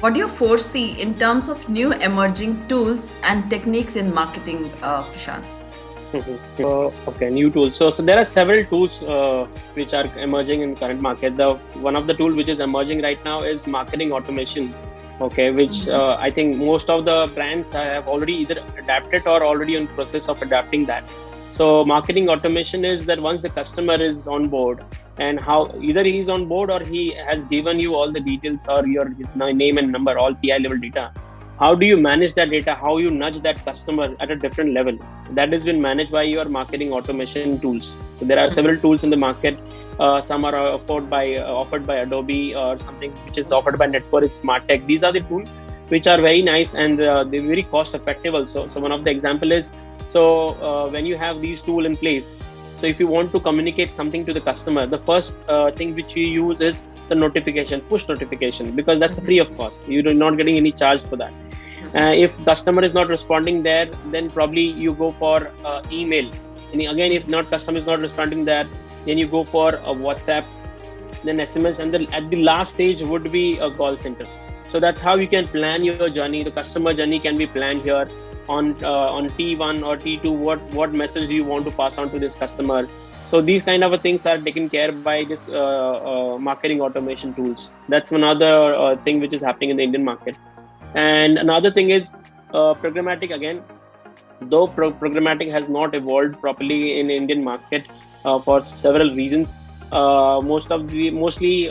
What do you foresee in terms of new emerging tools and techniques in marketing, Prashant? Okay, new tools. So there are several tools which are emerging in current market. The one of the tool which is emerging right now is marketing automation. Okay, which I think most of the brands have already either adapted or already in process of adapting that. So marketing automation is that once the customer is on board, and how either he is on board or he has given you all the details or his name and number, all PI level data. How do you manage that data? How you nudge that customer at a different level? That has been managed by your marketing automation tools. So there are several tools in the market. Some are offered by Adobe, or something which is offered by Netcore is SmartTech. These are the tools which are very nice, and they're very cost effective also. So one of the example is, when you have these tools in place, so if you want to communicate something to the customer, the first thing which you use is the notification, push notification, because that's free of cost. You're not getting any charge for that. If customer is not responding there, then probably you go for email. And again, if not customer is not responding there, then you go for a WhatsApp, then SMS, and then at the last stage would be a call center. So that's how you can plan your journey. The customer journey can be planned here on T1 or T2. What message do you want to pass on to this customer? So these kind of things are taken care by this marketing automation tools. That's another thing which is happening in the Indian market. And another thing is programmatic. Again, though programmatic has not evolved properly in Indian market for several reasons. Mostly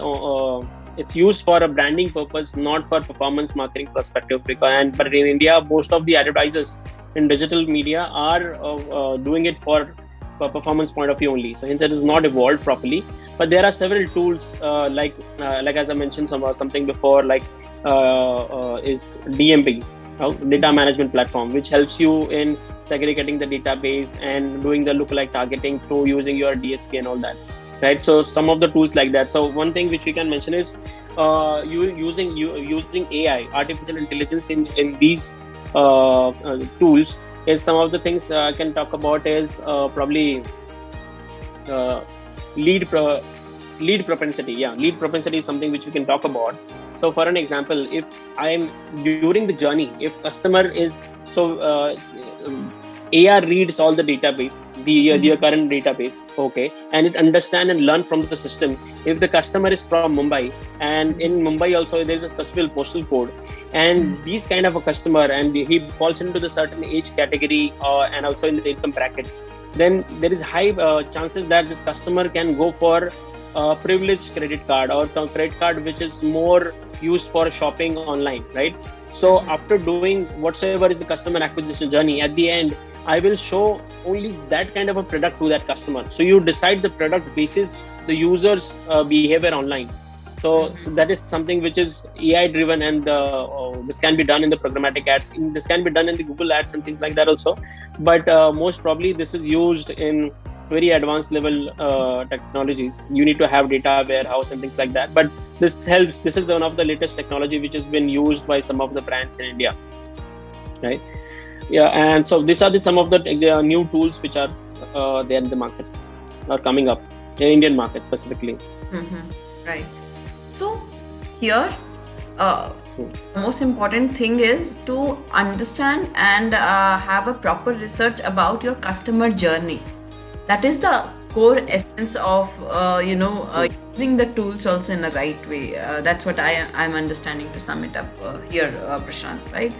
it's used for a branding purpose, not for performance marketing perspective. But in India, most of the advertisers in digital media are doing it for performance point of view only. So hence it is not evolved properly. But there are several tools like as I mentioned something before, like is DMP, data management platform, which helps you in segregating the database and doing the lookalike targeting through using your DSP and all that, right? So some of the tools like that. So one thing which we can mention is using AI, artificial intelligence in these tools is some of the things I can talk about. Is probably lead propensity. Yeah, lead propensity is something which we can talk about. So for an example, if I'm during the journey, if customer is AR reads all the database, your current database, okay, and it understand and learn from the system. If the customer is from Mumbai, and in Mumbai also there is a specific postal code, and these kind of a customer, and he falls into the certain age category and also in the income bracket, then there is high chances that this customer can go for privileged credit card or credit card which is more used for shopping online, right? So after doing whatsoever is the customer acquisition journey, at the end I will show only that kind of a product to that customer. So you decide the product basis the user's behavior online. So that is something which is AI driven, and this can be done in the programmatic ads. This can be done in the Google ads and things like that also. But most probably this is used in very advanced level technologies. You need to have data warehouse and things like that. But this helps. This is one of the latest technology which has been used by some of the brands in India, right? Yeah, and so these are some of the new tools which are there in the market, are coming up in Indian market specifically. Right. So here, the most important thing is to understand and have a proper research about your customer journey. That is the core essence of using the tools also in the right way. That's what I'm understanding, to sum it up here, Prashant, right?